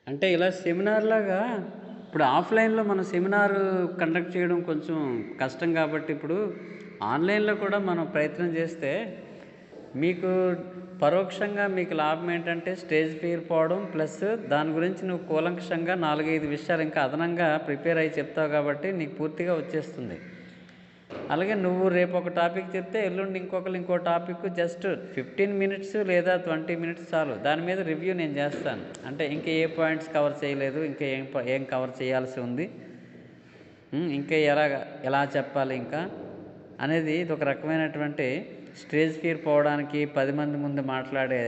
అంటే ఇలా సెమినార్ లాగా ఇప్పుడు ఆఫ్లైన్లో మనం సెమినార్ కండక్ట్ చేయడం కొంచెం కష్టం కాబట్టి ఇప్పుడు ఆన్లైన్లో కూడా మనం ప్రయత్నం చేస్తే మీకు పరోక్షంగా మీకు లాభం ఏంటంటే స్టేజ్ ఫియర్ పోవడం ప్లస్ దాని గురించి నువ్వు కూలంకషంగా 4-5 విషయాలు ఇంకా అదనంగా ప్రిపేర్ అయ్యి చెప్తావు కాబట్టి నీకు పూర్తిగా వచ్చేస్తుంది. అలాగే నువ్వు రేపు ఒక టాపిక్ చెప్తే ఎల్లుండి ఇంకో టాపిక్ జస్ట్ 15 మినిట్స్ లేదా 20 మినిట్స్ చాలు. దాని మీద రివ్యూ నేను చేస్తాను. అంటే ఇంకా ఏ పాయింట్స్ కవర్ చేయలేదు, ఇంకా ఏం కవర్ చేయాల్సి ఉంది, ఇంకా ఎలా చెప్పాలి ఇంకా అనేది ఇది ఒక రకమైనటువంటి స్టేజ్ ఫియర్ పోవడానికి 10 మంది ముందు మాట్లాడే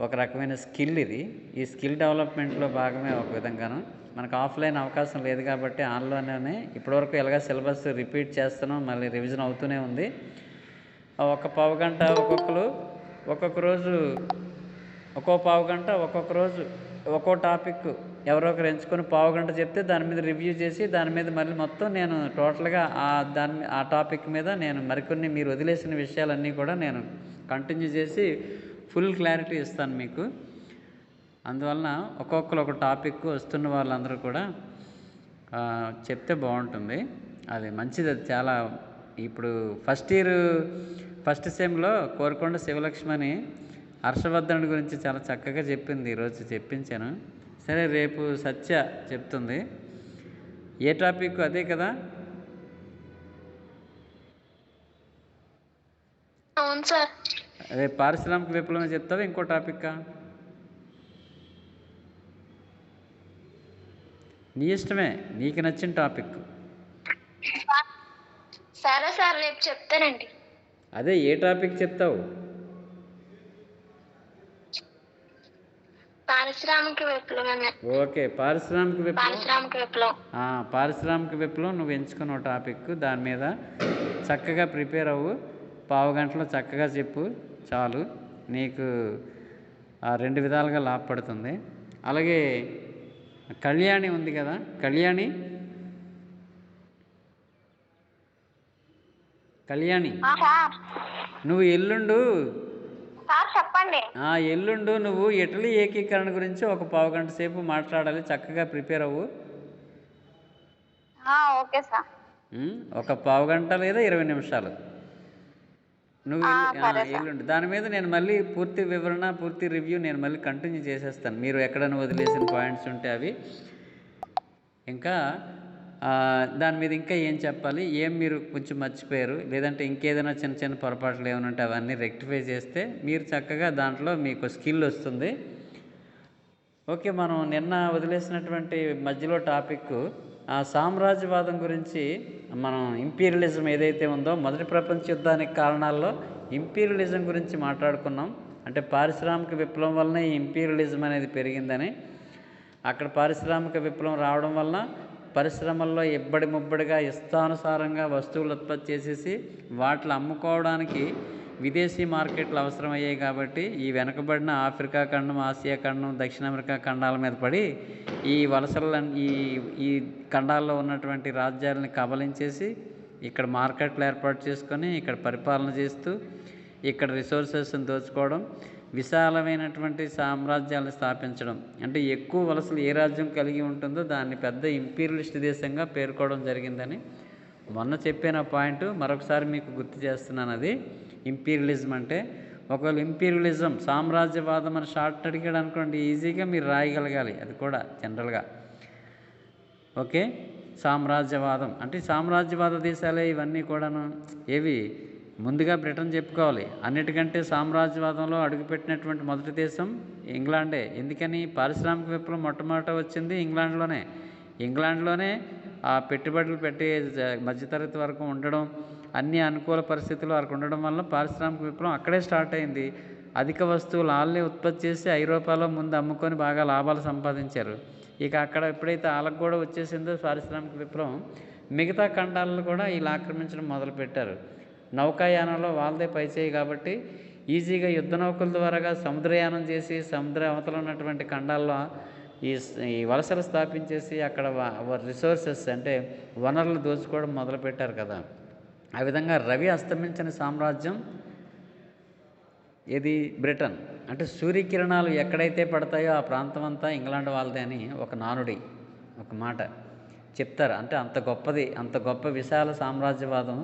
ఒక రకమైన స్కిల్ ఇది. ఈ స్కిల్ డెవలప్మెంట్లో భాగమే ఒక విధంగాను. మనకు ఆఫ్లైన్ అవకాశం లేదు కాబట్టి ఆన్లైన్లోనే ఇప్పటివరకు ఎలాగ సిలబస్ రిపీట్ చేస్తున్నాం, మళ్ళీ రివిజన్ అవుతూనే ఉంది. ఒక పావుగంట ఒక్కొక్క రోజు ఒక్కొక్క రోజు ఒక్కో టాపిక్ ఎవరో ఒకరు ఎంచుకొని పావుగంట చెప్తే దాని మీద రివ్యూ చేసి దాని మీద మళ్ళీ మొత్తం నేను టోటల్గా ఆ టాపిక్ మీద నేను మరికొన్ని మీరు వదిలేసిన విషయాలన్నీ కూడా నేను కంటిన్యూ చేసి ఫుల్ క్లారిటీ ఇస్తాను మీకు. అందువలన ఒక్కొక్కరు ఒక టాపిక్ వస్తున్న వాళ్ళందరూ కూడా చెప్తే బాగుంటుంది. అది మంచిది. అది చాలా ఇప్పుడు ఫస్ట్ సెమ్లో కోరుకొండ శివలక్ష్మణి హర్షవర్ధనుడి గురించి చాలా చక్కగా చెప్పింది. ఈరోజు చెప్పించాను. సరే, రేపు సత్య చెప్తుంది. ఏ టాపిక్ అదే కదా? అవును సార్. రేపు పారిశ్రామిక విప్లవం చెప్తావా ఇంకో టాపిక్కా? నీ ఇష్టమే, నీకు నచ్చిన టాపిక్. సరే సార్, రేపు చెప్తానండి. అదే ఏ టాపిక్ చెప్తావు? పారిశ్రామిక విప్లవం. ఓకే, పారిశ్రామిక విప్లవం నువ్వు ఎంచుకున్న టాపిక్. దాని మీద చక్కగా ప్రిపేర్ అవ్వు. పావుగంటలో చక్కగా చెప్పు చాలు. నీకు 2 విధాలుగా లాభపడుతుంది. అలాగే కళ్యాణి ఉంది కదా, కళ్యాణి నువ్వు ఎల్లుండు నువ్వు ఇటలీ ఏకీకరణ గురించి ఒక పావుగంట సేపు మాట్లాడాలి. చక్కగా ప్రిపేర్ అవ్వు. Okay sir. ఒక పావుగంట లేదా 20 నిమిషాలు నువ్వు ఎల్లుండి దాని మీద నేను మళ్ళీ పూర్తి వివరణ, పూర్తి రివ్యూ నేను మళ్ళీ కంటిన్యూ చేసేస్తాను. మీరు ఎక్కడైనా వదిలేసిన పాయింట్స్ ఉంటే అవి ఇంకా దాని మీద ఇంకా ఏం చెప్పాలి, ఏం మీరు కొంచెం మర్చిపోయారు, లేదంటే ఇంకేదైనా చిన్న చిన్న పొరపాట్లు ఏమైనా ఉంటే అవన్నీ రెక్టిఫై చేస్తే మీరు చక్కగా దాంట్లో మీకు స్కిల్ వస్తుంది. ఓకే, మనం నిన్న వదిలేసినటువంటి మధ్యలో టాపిక్ సామ్రాజ్యవాదం గురించి, మనం ఇంపీరియలిజం ఏదైతే ఉందో మొదటి ప్రపంచ యుద్ధానికి కారణాల్లో ఇంపీరియలిజం గురించి మాట్లాడుకున్నాం. అంటే పారిశ్రామిక విప్లవం వలన ఈ ఇంపీరియలిజం అనేది పెరిగిందని. అక్కడ పారిశ్రామిక విప్లవం రావడం వల్ల పరిశ్రమల్లో ఇబ్బడి ముబ్బడిగా ఇష్టానుసారంగా వస్తువులు ఉత్పత్తి చేసేసి వాటిని అమ్ముకోవడానికి విదేశీ మార్కెట్లు అవసరమయ్యాయి. కాబట్టి ఈ వెనుకబడిన ఆఫ్రికా ఖండం, ఆసియా ఖండం, దక్షిణ అమెరికా ఖండాల మీద పడి ఈ ఈ ఖండాల్లో ఉన్నటువంటి రాజ్యాలని కబలించేసి ఇక్కడ మార్కెట్లు ఏర్పాటు చేసుకొని ఇక్కడ పరిపాలన చేస్తూ ఇక్కడ రిసోర్సెస్ని దోచుకోవడం, విశాలమైనటువంటి సామ్రాజ్యాలను స్థాపించడం. అంటే ఎక్కువ వలసలు ఏ రాజ్యం కలిగి ఉంటుందో దాన్ని పెద్ద ఇంపీరియలిస్ట్ దేశంగా పేర్కోవడం జరిగిందని మొన్న చెప్పిన పాయింట్ మరొకసారి మీకు గుర్తు చేస్తున్నాను. అది ఇంపీరియలిజం అంటే, ఒకవేళ ఇంపీరియలిజం సామ్రాజ్యవాదం అని షార్ట్ అడిగాడు అనుకోండి, ఈజీగా మీరు రాయగలగాలి. అది కూడా జనరల్గా ఓకే. సామ్రాజ్యవాదం అంటే సామ్రాజ్యవాద దేశాలే ఇవన్నీ కూడాను. ఏవి ముందుగా బ్రిటన్ చెప్పుకోవాలి. అన్నిటికంటే సామ్రాజ్యవాదంలో అడుగుపెట్టినటువంటి మొదటి దేశం ఇంగ్లాండే. ఎందుకని? పారిశ్రామిక విప్లవం మొట్టమొదట వచ్చింది ఇంగ్లాండ్లోనే ఆ పెట్టుబడులు పెట్టి మధ్యతరగతి వరకు ఉండడం, అన్ని అనుకూల పరిస్థితులు వరకు ఉండడం వల్ల పారిశ్రామిక విప్లవం అక్కడే స్టార్ట్ అయింది. అధిక వస్తువులు వాళ్ళే ఉత్పత్తి చేసి ఐరోపాలో ముందు అమ్ముకొని బాగా లాభాలు సంపాదించారు. ఇక అక్కడ ఎప్పుడైతే వాళ్ళకు కూడా వచ్చేసిందో పారిశ్రామిక విప్లవం, మిగతా ఖండాలను కూడా వీళ్ళు ఆక్రమించడం మొదలుపెట్టారు. నౌకాయానంలో వాళ్ళదే పైచేయి కాబట్టి ఈజీగా యుద్ధ నౌకల ద్వారాగా సముద్రయానం చేసి సముద్ర అవతల ఉన్నటువంటి ఖండాల్లో ఈ వలసలు స్థాపించేసి అక్కడ రిసోర్సెస్ అంటే వనరులు దోచుకోవడం మొదలుపెట్టారు కదా. ఆ విధంగా రవి అస్తమించిన సామ్రాజ్యం ఇది బ్రిటన్. అంటే సూర్యకిరణాలు ఎక్కడైతే పడతాయో ఆ ప్రాంతం అంతా ఇంగ్లాండ్ వాళ్ళదే అని ఒక నానుడి, ఒక మాట చెప్తారు. అంటే అంత గొప్పది, అంత గొప్ప విశాల సామ్రాజ్యవాదం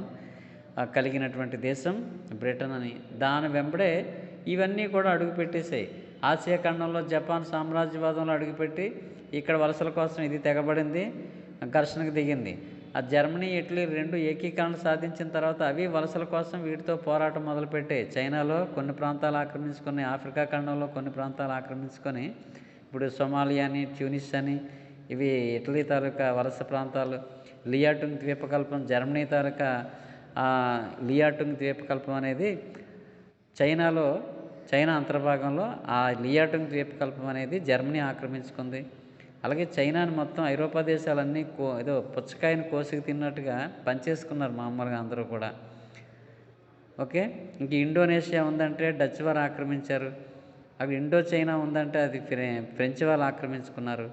కలిగినటువంటి దేశం బ్రిటన్ అని. దాని వెంబడే ఇవన్నీ కూడా అడుగుపెట్టేసాయి. ఆసియా ఖండంలో జపాన్ సామ్రాజ్యవాదంలో అడుగుపెట్టి ఇక్కడ వలసల కోసం ఇది తెగబడింది, ఘర్షణకు దిగింది. ఆ జర్మనీ, ఇటలీ రెండు ఏకీకరణ సాధించిన తర్వాత అవి వలసల కోసం వీటితో పోరాటం మొదలుపెట్టాయి. చైనాలో కొన్ని ప్రాంతాలు ఆక్రమించుకొని, ఆఫ్రికా ఖండంలో కొన్ని ప్రాంతాలు ఆక్రమించుకొని, ఇప్పుడు సొమాలియా అని, ట్యూనిస్ అని, ఇవి ఇటలీ తాలూకా వలస ప్రాంతాలు. లియాటుంగ్ ద్వీపకల్పం జర్మనీ తాలూకా లియాటుంగ్ ద్వీపకల్పం అనేది చైనా అంతర్భాగంలో ఆ లియాటుంగ్ ద్వీపకల్పం అనేది జర్మనీ ఆక్రమించుకుంది. అలాగే చైనాని మొత్తం ఐరోపా దేశాలన్నీ ఏదో పుచ్చకాయని కోసుకు తిన్నట్టుగా పనిచేసుకున్నారు మామూలుగా అందరూ కూడా. ఓకే, ఇంక ఇండోనేషియా ఉందంటే డచ్ వారు ఆక్రమించారు. అక్కడ ఇండో చైనా ఉందంటే అది ఫ్రెంచ్ వాళ్ళు ఆక్రమించుకున్నారు.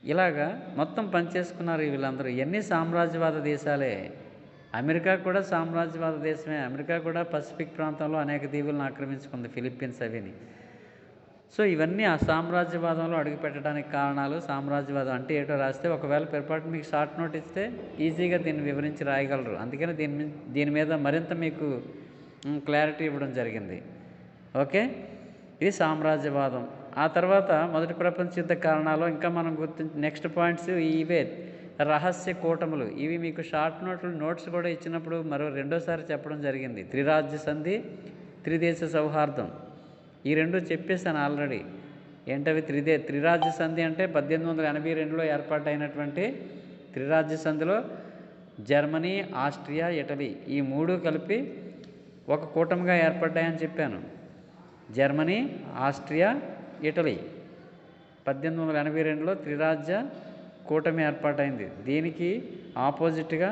ఇలాగా మొత్తం పనిచేసుకున్నారు వీళ్ళందరూ. ఇవన్నీ సామ్రాజ్యవాద దేశాలే. అమెరికా కూడా సామ్రాజ్యవాద దేశమే. అమెరికా కూడా పసిఫిక్ ప్రాంతంలో అనేక దీవులను ఆక్రమించుకుంది, ఫిలిప్పీన్స్ అవిని. సో ఇవన్నీ ఆ సామ్రాజ్యవాదంలో అడుగుపెట్టడానికి కారణాలు. సామ్రాజ్యవాదం అంటే ఏటో రాస్తే ఒకవేళ పొరపాటు మీకు షార్ట్ నోట్ ఇస్తే ఈజీగా దీన్ని వివరించి రాయగలరు. అందుకని దీని మీద మరింత మీకు క్లారిటీ ఇవ్వడం జరిగింది. ఓకే, ఇది సామ్రాజ్యవాదం. ఆ తర్వాత మొదటి ప్రపంచ యుద్ధ కారణాలు ఇంకా మనం నెక్స్ట్ పాయింట్స్ ఇవే. రహస్య కూటములు, ఇవి మీకు షార్ట్ నోట్స్ కూడా ఇచ్చినప్పుడు రెండోసారి చెప్పడం జరిగింది. త్రిరాజ్య సంధి, త్రిదేశ సౌహార్దం, ఈ రెండు చెప్పేశాను ఆల్రెడీ. ఏంటవి? త్రిరాజ్య సంధి అంటే 1882లో ఏర్పాటైనటువంటి త్రిరాజ్య సంధిలో జర్మనీ, ఆస్ట్రియా, ఇటలీ ఈ మూడు కలిపి ఒక కూటమిగా ఏర్పడ్డాయని చెప్పాను. జర్మనీ, ఆస్ట్రియా, ఇటలీ 1882లో త్రిరాజ్య కూటమి ఏర్పాటైంది. దీనికి ఆపోజిట్గా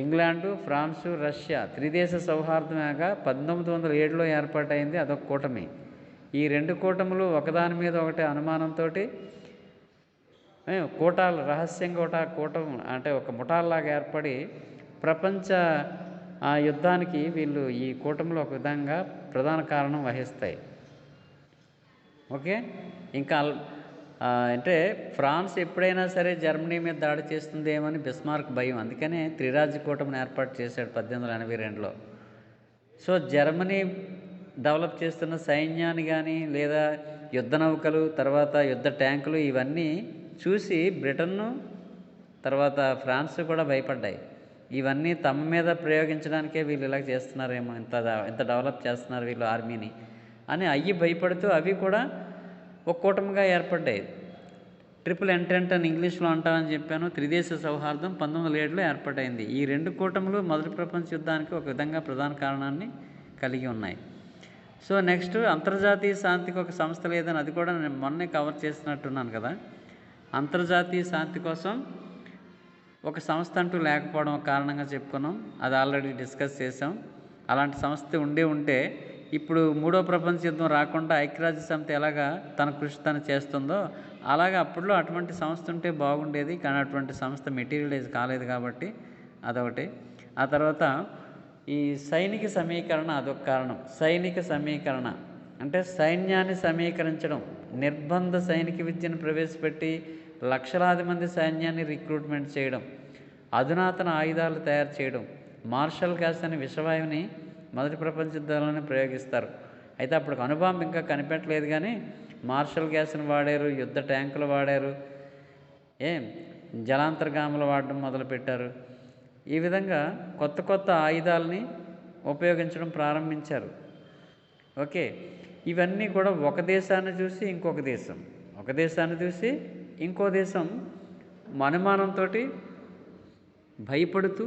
ఇంగ్లాండు, ఫ్రాన్సు, రష్యా త్రిదేశ సౌహార్దమేగా 1907లో ఏర్పాటైంది, అదొక కూటమి. ఈ రెండు కూటములు ఒకదాని మీద ఒకటి అనుమానంతో కూటాలు రహస్యంగా కూటం అంటే ఒక ముఠాల్లాగా ఏర్పడి ప్రపంచ యుద్ధానికి వీళ్ళు ఈ కూటములు ఒక విధంగా ప్రధాన కారణం వహిస్తాయి. ఓకే, ఇంకా అంటే ఫ్రాన్స్ ఎప్పుడైనా సరే జర్మనీ మీద దాడి చేస్తుందేమని బిస్మార్క్ భయం. అందుకనే త్రిరాజ్య కూటమిని ఏర్పాటు చేశాడు 1882లో. సో జర్మనీ డెవలప్ చేస్తున్న సైన్యాన్ని కానీ లేదా యుద్ధ నౌకలు, తర్వాత యుద్ధ ట్యాంకులు ఇవన్నీ చూసి బ్రిటన్ను తర్వాత ఫ్రాన్స్ కూడా భయపడ్డాయి. ఇవన్నీ తమ మీద ప్రయోగించడానికే వీళ్ళు ఇలా చేస్తున్నారేమో, ఇంత డెవలప్ చేస్తున్నారు వీళ్ళు ఆర్మీని అని అయ్యి భయపడుతూ అవి కూడా ఒక కూటమిగా ఏర్పడ్డాయి. ట్రిపుల్ ఎంటెంట్ అని ఇంగ్లీష్లో అంటారని చెప్పాను. త్రిదేశ సౌహార్దం 1907లో ఏర్పాటైంది. ఈ రెండు కూటములు మొదటి ప్రపంచ యుద్ధానికి ఒక విధంగా ప్రధాన కారణాన్ని కలిగి ఉన్నాయి. సో నెక్స్ట్ అంతర్జాతీయ శాంతికి ఒక సంస్థ లేదని, అది కూడా నేను మొన్నే కవర్ చేసినట్టున్నాను కదా. అంతర్జాతీయ శాంతి కోసం ఒక సంస్థ అంటూ లేకపోవడం కారణంగా చెప్పుకున్నాం, అది ఆల్రెడీ డిస్కస్ చేసాం. అలాంటి సంస్థ ఉంటే ఇప్పుడు మూడో ప్రపంచ యుద్ధం రాకుండా ఐక్యరాజ్య సమితి ఎలాగా తన కృషి తను చేస్తుందో అలాగే అప్పట్లో అటువంటి సంస్థ ఉంటే బాగుండేది. కానీ అటువంటి సంస్థ మెటీరియలైజ్ కాలేదు కాబట్టి అదొకటి. ఆ తర్వాత ఈ సైనిక సమీకరణ అదొక కారణం. సైనిక సమీకరణ అంటే సైన్యాన్ని సమీకరించడం, నిర్బంధ సైనిక విద్యను ప్రవేశపెట్టి లక్షలాది మంది సైన్యాన్ని రిక్రూట్మెంట్ చేయడం, అధునాతన ఆయుధాలు తయారు చేయడం. మార్షల్ గ్యాస్ అనే విషవాయువుని మొదటి ప్రపంచ యుద్ధంలోనే ప్రయోగిస్తారు. అయితే అప్పుడు అణుబాంబు ఇంకా కనిపెట్టలేదు, కానీ మార్షల్ గ్యాస్ని వాడారు, యుద్ధ ట్యాంకులు వాడారు, జలాంతర్గాములు వాడడం మొదలుపెట్టారు. ఈ విధంగా కొత్త ఆయుధాలని ఉపయోగించడం ప్రారంభించారు. ఓకే, ఇవన్నీ కూడా ఒక దేశాన్ని చూసి ఇంకొక దేశం, ఒక దేశాన్ని చూసి ఇంకో దేశం అనుమానంతో భయపడుతూ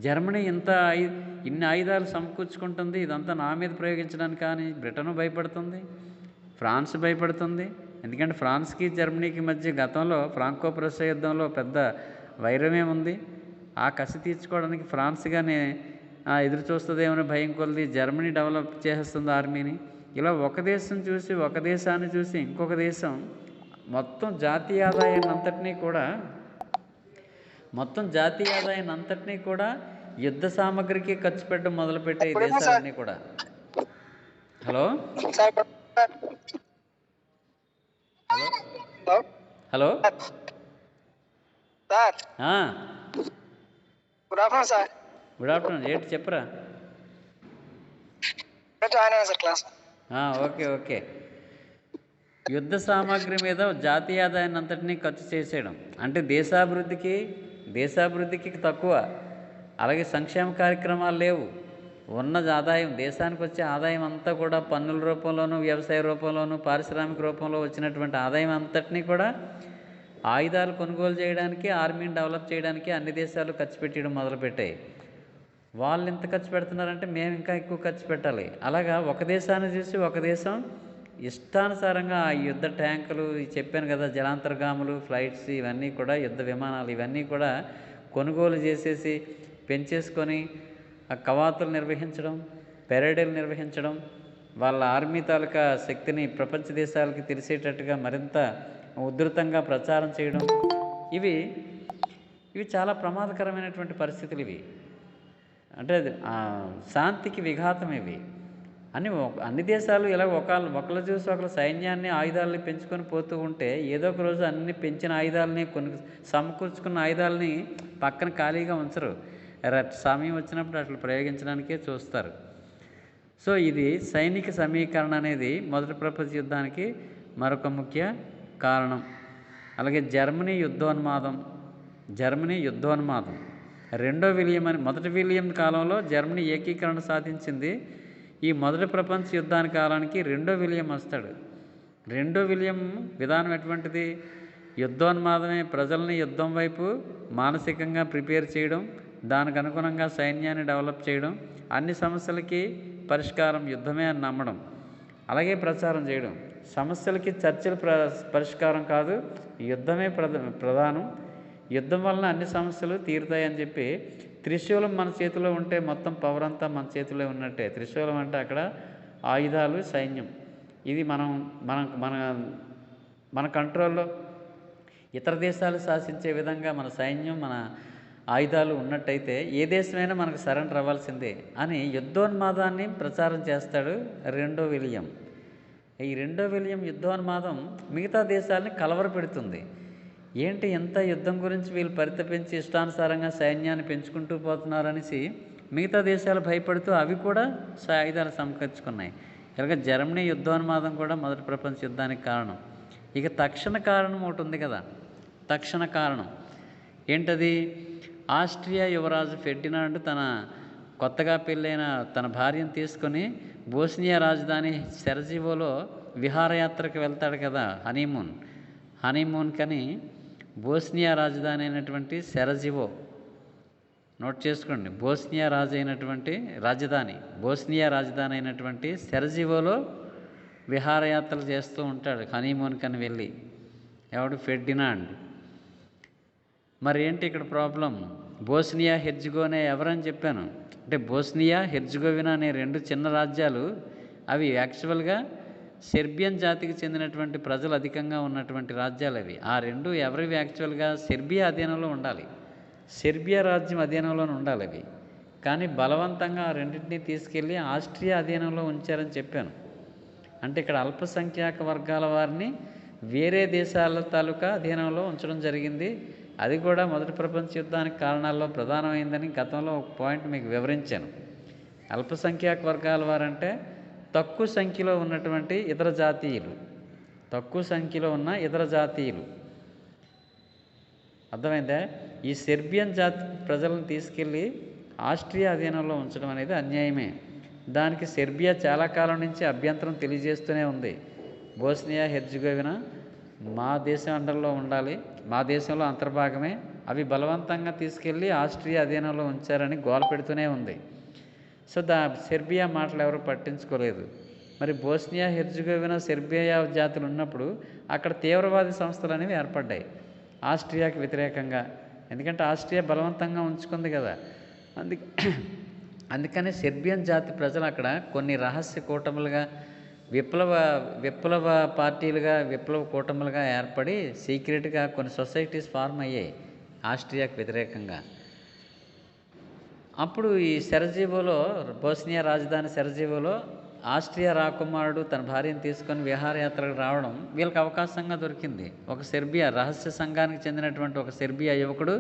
జర్మనీ ఇన్ని ఆయుధాలు సమకూర్చుకుంటుంది, ఇదంతా నా మీద ప్రయోగించడానికి కానీ బ్రిటన్ భయపడుతుంది, ఫ్రాన్స్ భయపడుతుంది. ఎందుకంటే ఫ్రాన్స్కి జర్మనీకి మధ్య గతంలో ఫ్రాంకో ప్రష్యా యుద్ధంలో పెద్ద వైరమే ఉంది. ఆ కసి తీర్చుకోవడానికి ఫ్రాన్స్గానే ఎదురు చూస్తుందేమని భయం కొలిది జర్మనీ డెవలప్ చేసేస్తుంది ఆర్మీని. ఇలా ఒక దేశం చూసి ఒక దేశాన్ని చూసి ఇంకొక దేశం మొత్తం జాతీయ ఆదాయాన్ని అంతటినీ కూడా యుద్ధ సామగ్రికి ఖర్చు పెట్టడం మొదలుపెట్టే ఈ దేశాలన్నీ కూడా. Hello sir hello hello hello sir ఆ, good afternoon sir. Good afternoon. ఏంటి చెప్పరా? జాయిన్ అయ్యాను సార్ క్లాస్. Okay okay. యుద్ధ సామాగ్రి మీద జాతీయ ఆదాయాన్ని అంతటినీ ఖర్చు చేసేయడం అంటే దేశాభివృద్ధికి తక్కువ. అలాగే సంక్షేమ కార్యక్రమాలు లేవు. ఉన్న ఆదాయం, దేశానికి వచ్చే ఆదాయం అంతా కూడా పన్నుల రూపంలోనూ, వ్యవసాయ రూపంలోనూ, పారిశ్రామిక రూపంలో వచ్చినటువంటి ఆదాయం అంతటినీ కూడా ఆయుధాలు కొనుగోలు చేయడానికి, ఆర్మీని డెవలప్ చేయడానికి అన్ని దేశాలు ఖర్చు పెట్టడం మొదలుపెట్టాయి. వాళ్ళు ఎంత ఖర్చు పెడుతున్నారంటే మేము ఇంకా ఎక్కువ ఖర్చు పెట్టాలి. అలాగా ఒక దేశాన్ని చూసి ఒక దేశం ఇష్టానుసారంగా ఆ యుద్ధ ట్యాంకులు చెప్పాను కదా, జలాంతర్గాములు, ఫ్లైట్స్, ఇవన్నీ కూడా యుద్ధ విమానాలు, ఇవన్నీ కూడా కొనుగోలు చేసేసి పెంచేసుకొని ఆ కవాతులు నిర్వహించడం, పెరేడులు నిర్వహించడం, వాళ్ళ ఆర్మీ తాలూకా శక్తిని ప్రపంచ దేశాలకి తెలిసేటట్టుగా మరింత ఉధృతంగా ప్రచారం చేయడం, ఇవి చాలా ప్రమాదకరమైనటువంటి పరిస్థితులు. ఇవి అంటే శాంతికి విఘాతం. ఇవి అన్ని దేశాలు ఇలా ఒకళ్ళు చూసి ఒకళ్ళు సైన్యాన్ని, ఆయుధాలని పెంచుకొని పోతూ ఉంటే ఏదో ఒక రోజు అన్ని పెంచిన ఆయుధాలని, కొన్ని సమకూర్చుకున్న ఆయుధాలని పక్కన ఖాళీగా ఉంచరు. సమయం వచ్చినప్పుడు అట్లా ప్రయోగించడానికే చూస్తారు. సో ఇది సైనిక సమీకరణ అనేది మొదటి ప్రపంచ యుద్ధానికి మరొక ముఖ్య కారణం. అలాగే జర్మనీ యుద్ధోన్మాదం. మొదటి విలియం కాలంలో జర్మనీ ఏకీకరణ సాధించింది. ఈ మొదటి ప్రపంచ యుద్ధానికి కాలానికి రెండో విలియం వస్తాడు. రెండో విలియం విధానం ఎటువంటిది? యుద్ధోన్మాదమే. ప్రజల్ని యుద్ధం వైపు మానసికంగా ప్రిపేర్ చేయడం, దానికి అనుగుణంగా సైన్యాన్ని డెవలప్ చేయడం, అన్ని సమస్యలకి పరిష్కారం యుద్ధమే అని నమ్మడం, అలాగే ప్రచారం చేయడం. సమస్యలకి చర్చలు పరిష్కారం కాదు, యుద్ధమే ప్రధానం. యుద్ధం వలన అన్ని సమస్యలు తీరుతాయని చెప్పి త్రిశూలం మన చేతిలో ఉంటే మొత్తం పవర్ అంతా మన చేతిలో ఉన్నట్టే. త్రిశూలం అంటే అక్కడ ఆయుధాలు, సైన్యం. ఇది మన కంట్రోల్లో ఇతర దేశాలు శాసించే విధంగా మన సైన్యం, మన ఆయుధాలు ఉన్నట్టయితే ఏ దేశమైనా మనకు సరెండర్ అవ్వాల్సిందే అని యుద్ధోన్మాదాన్ని ప్రచారం చేస్తాడు రెండో విలియం. ఈ రెండో విలియం యుద్ధోన్మాదం మిగతా దేశాలని కలవరపెడుతుంది. ఏంటి ఎంత యుద్ధం గురించి వీళ్ళు పరితపించి ఇష్టానుసారంగా సైన్యాన్ని పెంచుకుంటూ పోతున్నారనేసి మిగతా దేశాలు భయపడుతూ అవి కూడా ఆయుధాలు సమకూర్చుకున్నాయి. ఇలాగ జర్మనీ యుద్ధోన్మాదం కూడా మొదటి ప్రపంచ యుద్ధానికి కారణం. ఇక తక్షణ కారణం ఒకటి ఉంది కదా. తక్షణ కారణం ఏంటది? ఆస్ట్రియా యువరాజు ఫెర్డినాండ్ తన కొత్తగా పెళ్ళైన తన భార్యను తీసుకొని బోస్నియా రాజధాని సెరజివోలో విహారయాత్రకు వెళ్తాడు కదా, హనీమూన్ కని బోస్నియా రాజధాని అయినటువంటి సెరజివో, నోట్ చేసుకోండి, బోస్నియా రాజధాని అయినటువంటి సెరజివోలో విహారయాత్రలు చేస్తూ ఉంటాడు హనీమూన్ కని వెళ్ళి. ఎవడు? ఫెర్డినాండ్. మరి ఏంటి ఇక్కడ ప్రాబ్లం? బోస్నియా హెర్జగోవినా ఎవరని చెప్పాను అంటే బోస్నియా హెర్జగోవినా అనే రెండు చిన్న రాజ్యాలు, అవి యాక్చువల్గా సెర్బియన్ జాతికి చెందినటువంటి ప్రజలు అధికంగా ఉన్నటువంటి రాజ్యాలు అవి. ఆ రెండు ఎవరివి? యాక్చువల్గా సెర్బియా అధీనంలో ఉండాలి, సెర్బియా రాజ్యం అధీనంలోనే ఉండాలి అవి. కానీ బలవంతంగా ఆ రెండింటినీ తీసుకెళ్ళి ఆస్ట్రియా అధీనంలో ఉంచారని చెప్పాను. అంటే ఇక్కడ అల్పసంఖ్యాక వర్గాల వారిని వేరే దేశాల తాలూకా అధీనంలో ఉంచడం జరిగింది. అది కూడా మొదటి ప్రపంచ యుద్ధానికి కారణాల్లో ప్రధానమైందని గతంలో ఒక పాయింట్ మీకు వివరించాను. అల్పసంఖ్యాక వర్గాల వారంటే తక్కువ సంఖ్యలో ఉన్నటువంటి ఇతర జాతీయులు. అర్థమైందా? ఈ సెర్బియన్ జాతి ప్రజలను తీసుకెళ్ళి ఆస్ట్రియా అధీనంలో ఉంచడం అనేది అన్యాయమే. దానికి సెర్బియా చాలా కాలం నుంచి అభ్యంతరం తెలియజేస్తూనే ఉంది. బోస్నియా హెర్జగోవినా మా దేశం అండర్లో ఉండాలి, మా దేశంలో అంతర్భాగమే, అవి బలవంతంగా తీసుకెళ్ళి ఆస్ట్రియా అధీనంలో ఉంచారని గోల పెడుతూనే ఉంది. సో సెర్బియా మాటలు ఎవరు పట్టించుకోలేదు. మరి బోస్నియా హెర్జగోవినా సెర్బియా జాతులు ఉన్నప్పుడు అక్కడ తీవ్రవాది సంస్థలు అనేవి ఏర్పడ్డాయి ఆస్ట్రియాకి వ్యతిరేకంగా. ఎందుకంటే ఆస్ట్రియా బలవంతంగా ఉంచుకుంది కదా. అందుకని సెర్బియన్ జాతి ప్రజలు అక్కడ కొన్ని రహస్య కూటములుగా, విప్లవ పార్టీలుగా, విప్లవ కూటములుగా ఏర్పడి సీక్రెట్గా కొన్ని సొసైటీస్ ఫార్మ్ అయ్యాయి ఆస్ట్రియాకి వ్యతిరేకంగా. అప్పుడు ఈ సెరజివోలో, బోస్నియా రాజధాని సెరజివోలో ఆస్ట్రియా రాకుమారుడు తన భార్యను తీసుకొని విహారయాత్రకు రావడం వీళ్ళకి అవకాశంగా దొరికింది. ఒక సెర్బియా రహస్య సంఘానికి చెందినటువంటి ఒక సెర్బియా యువకుడు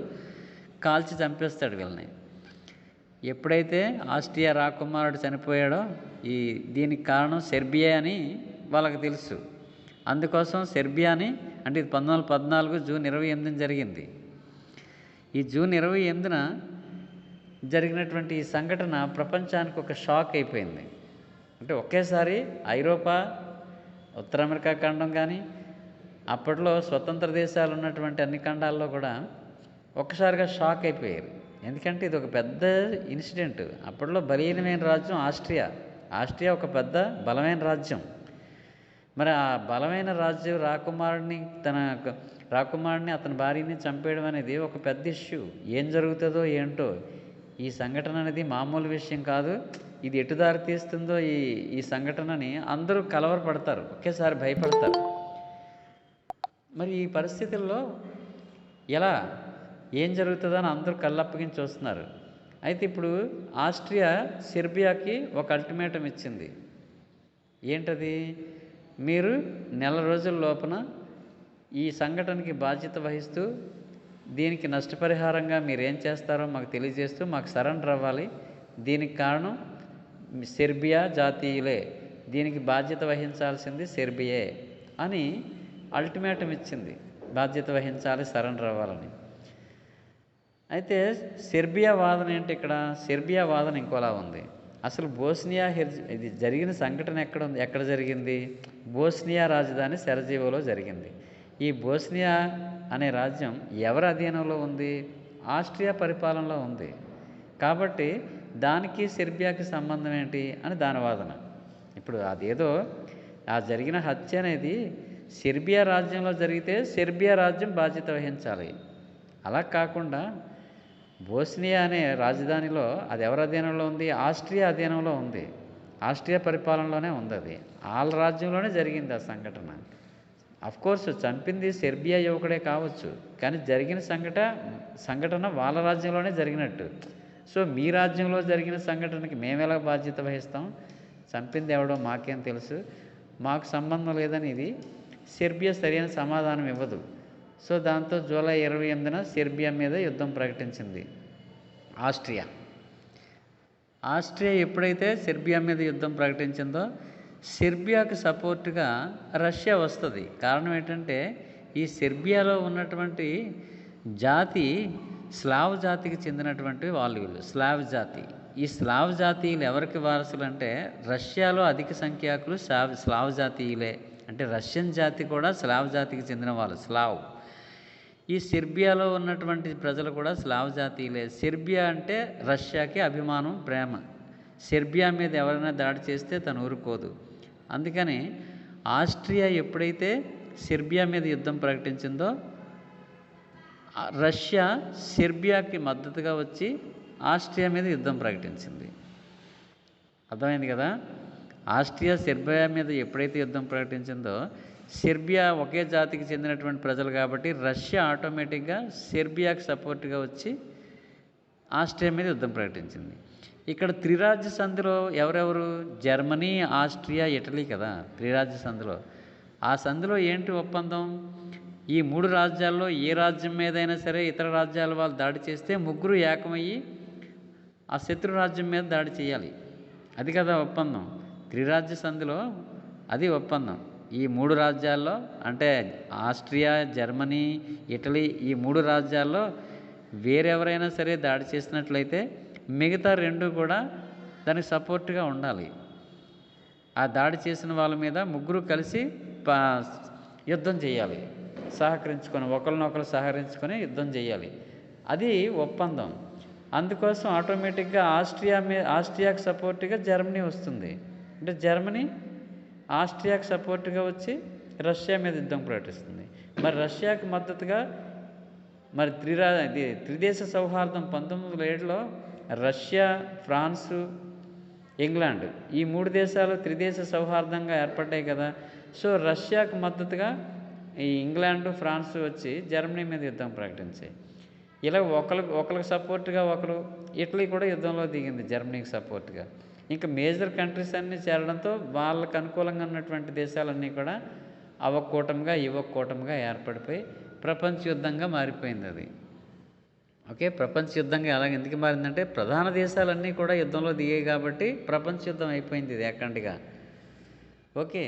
కాల్చి చంపేస్తాడు వీళ్ళని. ఎప్పుడైతే ఆస్ట్రియా రాకుమారుడు చనిపోయాడో దీనికి కారణం సెర్బియా అని వాళ్ళకి తెలుసు. అందుకోసం సెర్బియాని, అంటే ఇది 1914 జూన్ 28న జరిగింది. ఈ జూన్ 28న జరిగినటువంటి ఈ సంఘటన ప్రపంచానికి ఒక షాక్ అయిపోయింది. అంటే ఒకేసారి ఐరోపా, ఉత్తర అమెరికా ఖండం కానీ అప్పట్లో స్వతంత్ర దేశాలు ఉన్నటువంటి అన్ని ఖండాల్లో కూడా ఒక్కసారిగా షాక్ అయిపోయారు. ఎందుకంటే ఇది ఒక పెద్ద ఇన్సిడెంట్. అప్పట్లో బలీయమైన రాజ్యం ఆస్ట్రియా ఒక పెద్ద బలమైన రాజ్యం. మరి ఆ బలమైన రాజ్యం రాకుమారుడిని అతని భార్యని చంపేయడం అనేది ఒక పెద్ద ఇష్యూ. ఏం జరుగుతుందో ఏంటో. ఈ సంఘటన అనేది మామూలు విషయం కాదు. ఇది ఎటు దారి తీస్తుందో ఈ సంఘటనని అందరూ కలవరపడతారు, ఒకేసారి భయపడతారు. మరి ఈ పరిస్థితుల్లో ఏం జరుగుతుందో అని అందరూ కళ్ళప్పగించి చూస్తున్నారు. అయితే ఇప్పుడు ఆస్ట్రియా సెర్బియాకి ఒక అల్టిమేటం ఇచ్చింది. ఏంటది? మీరు నెల రోజుల లోపల ఈ సంఘటనకి బాధ్యత వహిస్తూ దీనికి నష్టపరిహారంగా మీరు ఏం చేస్తారో మాకు తెలియజేస్తూ మాకు సరెండర్ అవ్వాలి. దీనికి కారణం సెర్బియా జాతీయులే, దీనికి బాధ్యత వహించాల్సింది సెర్బియే అని అల్టిమేటం ఇచ్చింది. బాధ్యత వహించాలి, సరెండర్ అవ్వాలని. అయితే సెర్బియా వాదన ఏంటి? ఇక్కడ సెర్బియా వాదన ఇంకోలా ఉంది. అసలు ఇది జరిగిన సంఘటన ఎక్కడ జరిగింది? బోస్నియా రాజధాని సెరజీవోలో జరిగింది. ఈ బోస్నియా అనే రాజ్యం ఎవరి అధీనంలో ఉంది? ఆస్ట్రియా పరిపాలనలో ఉంది. కాబట్టి దానికి సెర్బియాకి సంబంధం ఏంటి అని దాని వాదన. ఇప్పుడు అదేదో జరిగిన హత్య అనేది సెర్బియా రాజ్యంలో జరిగితే సెర్బియా రాజ్యం బాధ్యత వహించాలి. అలా కాకుండా బోస్నియా అనే రాజధానిలో అది ఎవరి అధీనంలో ఉంది? ఆస్ట్రియా అధీనంలో ఉంది. ఆస్ట్రియా పరిపాలనలోనే ఉంది. అది వాళ్ళ రాజ్యంలోనే జరిగింది ఆ సంఘటన. అఫ్కోర్స్ చంపింది సెర్బియా యువకుడే కావచ్చు, కానీ జరిగిన సంఘటన వాళ్ళ రాజ్యంలోనే జరిగినట్టు. సో మీ రాజ్యంలో జరిగిన సంఘటనకి మేమెలా బాధ్యత వహిస్తాం? చంపింది ఎవడో మాకేం తెలుసు, మాకు సంబంధం లేదని ఇది సెర్బియా సరైన సమాధానం ఇవ్వదు. సో దాంతో జూలై 28న సెర్బియా మీద యుద్ధం ప్రకటించింది ఆస్ట్రియా ఎప్పుడైతే సెర్బియా మీద యుద్ధం ప్రకటించిందో సెర్బియాకు సపోర్టుగా రష్యా వస్తుంది. కారణం ఏంటంటే ఈ సెర్బియాలో ఉన్నటువంటి జాతి స్లావ్ జాతికి చెందినటువంటి వీళ్ళు స్లావ్ జాతి. ఈ స్లావ్ జాతీయులు ఎవరికి వారసులు అంటే రష్యాలో అధిక సంఖ్యాకులు స్లావ్ జాతీయులే. అంటే రష్యన్ జాతి కూడా స్లావ్ జాతికి చెందిన వాళ్ళు స్లావ్. ఈ సెర్బియాలో ఉన్నటువంటి ప్రజలు కూడా స్లావ్ జాతీయులే. సెర్బియా అంటే రష్యాకి అభిమానం, ప్రేమ. సెర్బియా మీద ఎవరైనా దాడి చేస్తే తను ఊరుకోదు. అందుకని ఆస్ట్రియా ఎప్పుడైతే సెర్బియా మీద యుద్ధం ప్రకటించిందో రష్యా సెర్బియాకి మద్దతుగా వచ్చి ఆస్ట్రియా మీద యుద్ధం ప్రకటించింది. అర్థమైంది కదా? ఆస్ట్రియా సెర్బియా మీద ఎప్పుడైతే యుద్ధం ప్రకటించిందో సెర్బియా ఒకే జాతికి చెందినటువంటి ప్రజలు కాబట్టి రష్యా ఆటోమేటిక్గా సెర్బియాకి సపోర్ట్గా వచ్చి ఆస్ట్రియా మీద యుద్ధం ప్రకటించింది. ఇక్కడ త్రిరాజ్య సంధిలో ఎవరెవరు? జర్మనీ, ఆస్ట్రియా, ఇటలీ కదా త్రిరాజ్య సంధిలో. ఆ సంధిలో ఏంటి ఒప్పందం? ఈ 3 రాజ్యాల్లో ఏ రాజ్యం మీదైనా సరే ఇతర రాజ్యాల వాళ్ళు దాడి చేస్తే ముగ్గురు ఏకమయ్యి ఆ శత్రు రాజ్యం మీద దాడి చేయాలి. అది కదా ఒప్పందం. త్రిరాజ్య సంధిలో అది ఒప్పందం. ఈ 3 రాజ్యాల్లో అంటే ఆస్ట్రియా, జర్మనీ, ఇటలీ, ఈ 3 రాజ్యాల్లో వేరెవరైనా సరే దాడి చేసినట్లయితే మిగతా 2 కూడా దానికి సపోర్ట్గా ఉండాలి. ఆ దాడి చేసిన వాళ్ళ మీద ముగ్గురు కలిసి యుద్ధం చేయాలి, ఒకరినొకరు సహకరించుకొని యుద్ధం చేయాలి. అది ఒప్పందం. అందుకోసం ఆటోమేటిక్గా ఆస్ట్రియాకి సపోర్ట్గా జర్మనీ వస్తుంది. అంటే జర్మనీ ఆస్ట్రియాకి సపోర్ట్గా వచ్చి రష్యా మీద యుద్ధం ప్రకటిస్తుంది. మరి రష్యాకి మద్దతుగా మరి త్రిదేశ సౌహార్దం 1907లో రష్యా, ఫ్రాన్సు, ఇంగ్లాండ్ ఈ 3 దేశాలు త్రిదేశ సౌహార్దంగా ఏర్పడ్డాయి కదా. సో రష్యాకు మద్దతుగా ఈ ఇంగ్లాండు, ఫ్రాన్స్ వచ్చి జర్మనీ మీద యుద్ధం ప్రకటించాయి. ఇలా ఒకరికి సపోర్ట్గా ఇటలీ కూడా యుద్ధంలో దిగింది జర్మనీకి సపోర్ట్గా. ఇంకా మేజర్ కంట్రీస్ అన్నీ చేరడంతో వాళ్ళకు అనుకూలంగా ఉన్నటువంటి దేశాలన్నీ కూడా అవకూటమిగా ఇవ్వకూటమిగా ఏర్పడిపోయి ప్రపంచ యుద్ధంగా మారిపోయింది అది. ఓకే, ప్రపంచ యుద్ధంగా ఎందుకు మారిందంటే ప్రధాన దేశాలన్నీ కూడా యుద్ధంలో దిగాయి కాబట్టి ప్రపంచ యుద్ధం అయిపోయింది ఇది ఏకండిగా. ఓకే,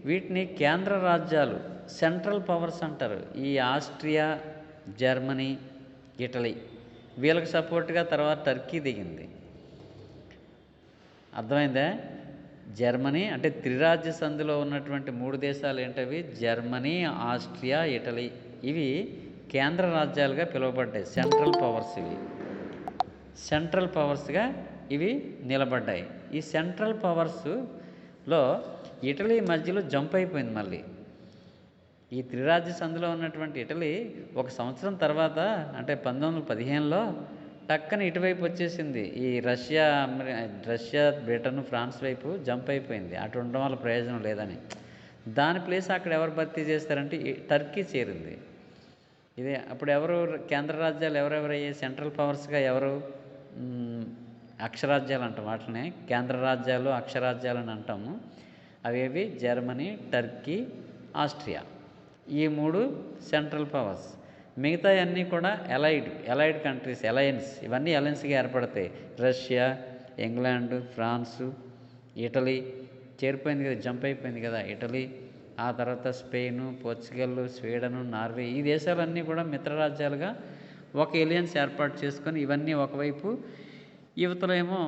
వీటిని కేంద్ర రాజ్యాలు, సెంట్రల్ పవర్స్ అంటారు. ఈ ఆస్ట్రియా, జర్మనీ, ఇటలీ వీళ్ళకి సపోర్ట్గా తర్వాత టర్కీ దిగింది. అర్థమైందా? జర్మనీ అంటే త్రిరాజ్య సంధిలో ఉన్నటువంటి 3 దేశాలు ఏంటవి? Germany, Austria, Italy. ఇవి కేంద్ర రాజ్యాలుగా పిలువబడ్డాయి. సెంట్రల్ పవర్స్ ఇవి. సెంట్రల్ పవర్స్గా ఇవి నిలబడ్డాయి. ఈ సెంట్రల్ పవర్స్లో ఇటలీ మధ్యలో జంప్ అయిపోయింది మళ్ళీ. ఈ త్రిరాజ్య సంధిలో ఉన్నటువంటి ఇటలీ ఒక సంవత్సరం తర్వాత అంటే 1915లో టక్కన ఇటువైపు వచ్చేసింది. ఈ రష్యా, బ్రిటన్, ఫ్రాన్స్ వైపు జంప్ అయిపోయింది. అటు ఉండడం వల్ల ప్రయోజనం లేదని. దాని ప్లేస్ అక్కడ ఎవరు భర్తీ చేస్తారంటే టర్కీ చేరింది. ఇదే అప్పుడు ఎవరు కేంద్ర రాజ్యాలు ఎవరెవరయ్యాయి? సెంట్రల్ పవర్స్గా ఎవరు? అక్షరాజ్యాలు అంటాం వాటిని. కేంద్ర రాజ్యాలు, అక్షరాజ్యాలు అని అంటాము. అవేవి? Germany, Turkey, Austria. ఈ 3 సెంట్రల్ పవర్స్. మిగతా అన్నీ కూడా ఎలైడ్ కంట్రీస్, ఇవన్నీ అలయన్స్గా ఏర్పడతాయి. రష్యా, ఇంగ్లాండ్, ఫ్రాన్సు, ఇటలీ చేరిపోయింది కదా, జంప్ అయిపోయింది కదా ఇటలీ. ఆ తర్వాత స్పెయిన్, పోర్చుగల్, స్వీడన్, నార్వే ఈ దేశాలన్నీ కూడా మిత్రరాజ్యాలుగా ఒక ఎలియన్స్ ఏర్పాటు చేసుకొని ఇవన్నీ ఒకవైపు, యువతలేమో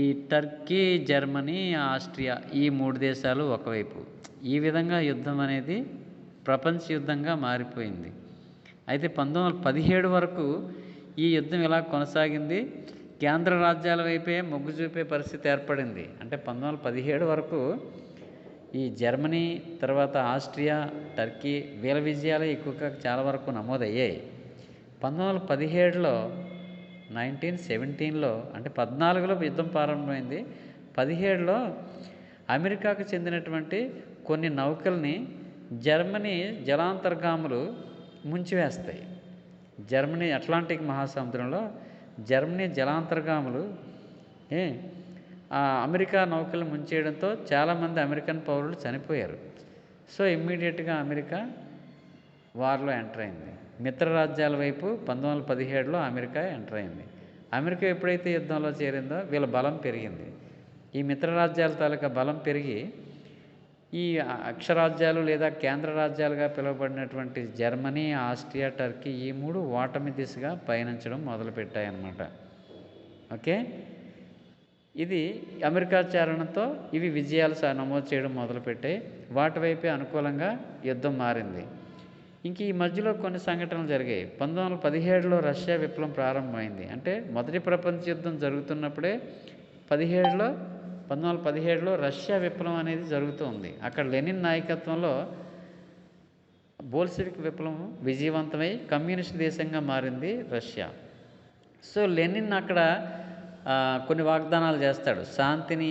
ఈ టర్కీ, జర్మనీ, ఆస్ట్రియా ఈ 3 దేశాలు ఒకవైపు. ఈ విధంగా యుద్ధం అనేది ప్రపంచ యుద్ధంగా మారిపోయింది. అయితే 1917 వరకు ఈ యుద్ధం ఇలా కొనసాగింది. కేంద్ర రాజ్యాల వైపే మొగ్గు చూపే పరిస్థితి ఏర్పడింది. అంటే 1917 వరకు ఈ జర్మనీ, తర్వాత ఆస్ట్రియా, టర్కీ వీళ్ళ విజయాలే ఎక్కువగా చాలా వరకు నమోదయ్యాయి. 1917లో 1917లో అంటే 14లో యుద్ధం ప్రారంభమైంది. 17లో అమెరికాకు చెందినటువంటి కొన్ని నౌకల్ని జర్మనీ జలాంతర్గాములు ముంచివేస్తాయి. జర్మనీ అట్లాంటిక్ మహాసముద్రంలో జర్మనీ జలాంతర్గాములు అమెరికా నౌకలు ముంచేయడంతో చాలామంది అమెరికన్ పౌరులు చనిపోయారు. సో ఇమ్మీడియట్గా అమెరికా వార్లో ఎంటర్ అయింది. మిత్రరాజ్యాల వైపు 1917లో అమెరికా ఎంటర్ అయింది. అమెరికా ఎప్పుడైతే యుద్ధంలో చేరిందో వీళ్ళ బలం పెరిగింది. ఈ మిత్రరాజ్యాల తాలూకా బలం పెరిగి ఈ అక్షరాజ్యాలు లేదా కేంద్ర రాజ్యాలుగా పిలువబడినటువంటి జర్మనీ, ఆస్ట్రియా, టర్కీ ఈ 3 ఓటమి దిశగా పయనించడం మొదలుపెట్టాయి అన్నమాట. ఓకే, ఇది అమెరికా చేరడంతో ఇవి విజయాలు నమోదు చేయడం మొదలుపెట్టాయి. వాటి వైపే అనుకూలంగా యుద్ధం మారింది. ఇంక ఈ మధ్యలో కొన్ని సంఘటనలు జరిగాయి. 1917లో రష్యా విప్లవం ప్రారంభమైంది. అంటే మొదటి ప్రపంచ యుద్ధం జరుగుతున్నప్పుడే 1917లో రష్యా విప్లవం అనేది జరుగుతుంది. అక్కడ లెనిన్ నాయకత్వంలో బోల్షెవిక్ విప్లవం విజయవంతమై కమ్యూనిస్ట్ దేశంగా మారింది రష్యా. సో లెనిన్ అక్కడ కొన్ని వాగ్దానాలు చేస్తాడు. శాంతిని,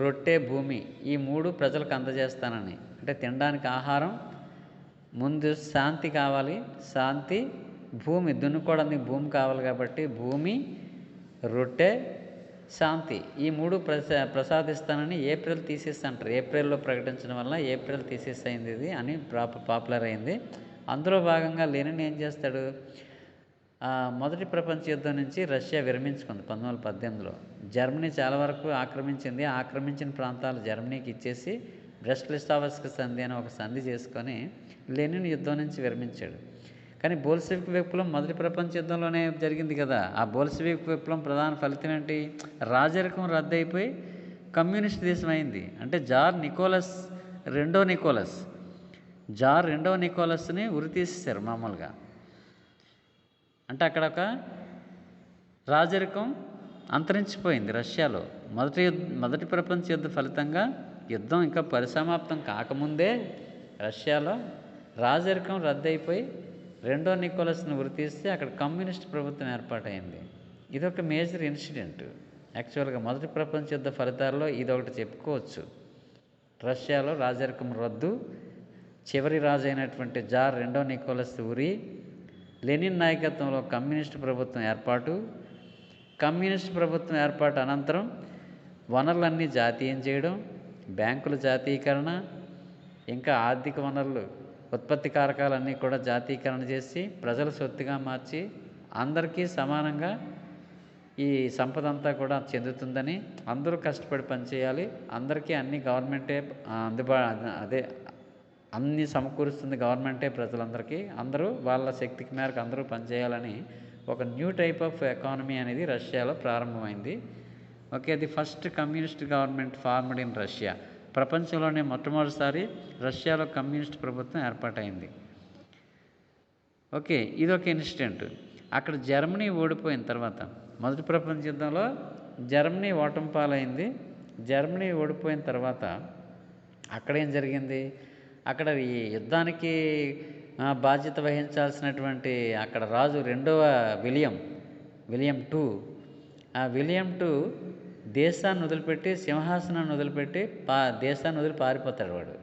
రొట్టె, భూమి ఈ 3 ప్రజలకు అందజేస్తానని. అంటే తినడానికి ఆహారం, ముందు శాంతి కావాలి. శాంతి, భూమి దున్నుకోవడానికి భూమి కావాలి కాబట్టి భూమి, రొట్టె, శాంతి ఈ 3 ప్రసాదిస్తానని ఏప్రిల్ థీసిస్ అంటారు. ఏప్రిల్లో ప్రకటించడం వల్ల ఏప్రిల్ థీసిస్ అయింది ఇది అని పాపులర్ అయింది. అందులో భాగంగా లెనిన్ ఏం చేస్తాడు? మొదటి ప్రపంచ యుద్ధం నుంచి రష్యా విరమించుకుంది 1918లో. జర్మనీ చాలా వరకు ఆక్రమించింది. ఆక్రమించిన ప్రాంతాలు జర్మనీకి ఇచ్చేసి బ్రెస్ట్-లిస్టావస్క్ సంధి అని ఒక సంధి చేసుకొని లెనిన్ యుద్ధం నుంచి విరమించాడు. కానీ బోల్షెవిక్ విప్లవం మొదటి ప్రపంచ యుద్ధంలోనే జరిగింది కదా. ఆ బోల్షెవిక్ విప్లవం ప్రధాన ఫలితం ఏంటి? రాజరికం రద్దయిపోయి కమ్యూనిస్ట్ దేశం అయింది. అంటే జార్ రెండో నికోలస్ని ఉరి తీసేశారు మామూలుగా. అంటే అక్కడ ఒక రాజరికం అంతరించిపోయింది రష్యాలో. మొదటి ప్రపంచ యుద్ధ ఫలితంగా యుద్ధం ఇంకా పరిసమాప్తం కాకముందే రష్యాలో రాజరికం రద్దయిపోయి రెండో నికోలస్ని ఉరి తీస్తే అక్కడ కమ్యూనిస్ట్ ప్రభుత్వం ఏర్పాటైంది. ఇదొక మేజర్ ఇన్సిడెంట్. యాక్చువల్గా మొదటి ప్రపంచ యుద్ధ ఫలితాల్లో ఇదొకటి చెప్పుకోవచ్చు. రష్యాలో రాజరికం రద్దు, చివరి రాజు అయినటువంటి జార్ రెండో నికోలస్ ఉరి, లెనిన్ నాయకత్వంలో కమ్యూనిస్ట్ ప్రభుత్వం ఏర్పాటు. కమ్యూనిస్ట్ ప్రభుత్వం ఏర్పాటు అనంతరం వనరులన్నీ జాతీయం చేయడం, బ్యాంకుల జాతీయకరణ, ఇంకా ఆర్థిక వనరులు ఉత్పత్తి కారకాలన్నీ కూడా జాతీయకరణ చేసి ప్రజల సొత్తుగా మార్చి అందరికీ సమానంగా ఈ సంపద అంతా కూడా చెందుతుందని, అందరూ కష్టపడి పనిచేయాలి, అందరికీ అన్ని గవర్నమెంటే అదే అన్ని సమకూరుస్తుంది గవర్నమెంటే ప్రజలందరికీ, అందరూ వాళ్ళ శక్తికి మేరకు అందరూ పనిచేయాలని ఒక న్యూ టైప్ ఆఫ్ ఎకానమీ అనేది రష్యాలో ప్రారంభమైంది. Okay, the first communist government formed in Russia. ప్రపంచంలోనే మొట్టమొదటిసారి రష్యాలో కమ్యూనిస్ట్ ప్రభుత్వం ఏర్పాటైంది. ఓకే, ఇదొక ఇన్సిడెంట్. అక్కడ జర్మనీ ఓడిపోయిన తర్వాత, మొదటి ప్రపంచ యుద్ధంలో జర్మనీ ఓటమి పాలైంది. జర్మనీ ఓడిపోయిన తర్వాత అక్కడ ఏం జరిగింది, అక్కడ ఈ యుద్ధానికి బాధ్యత వహించాల్సినటువంటి అక్కడ రాజు రెండవ విలియం టూ, ఆ విలియం టూ దేశాన్ని వదిలిపెట్టి, సింహాసనాన్ని వదిలిపెట్టి దేశాన్ని వదిలి పారిపోతాడు వాడు.